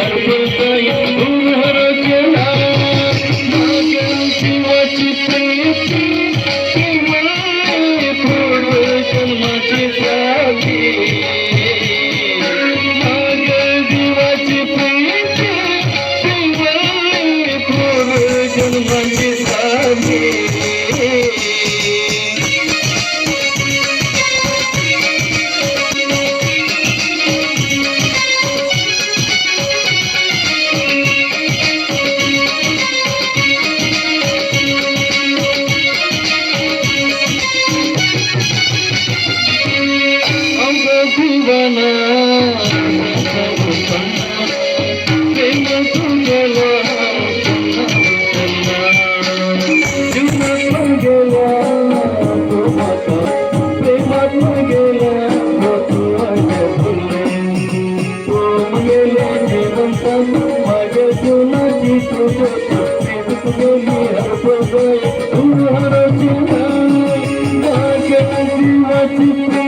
हरपताई उमर केला माझ्या जीवाची प्रीती शिवल्ली पूर्व जन्माची साथी माझ्या जीवाची प्रीती शिवल्ली पूर्व जन्माची साथी दीवाना प्रेम तू गेला जीवनात गेला तो माता प्रेमात गेला तू गेले जीवनतात माझ्या जीवनाची तू गेली हरपताई तू हरवली माझ्या जीवाची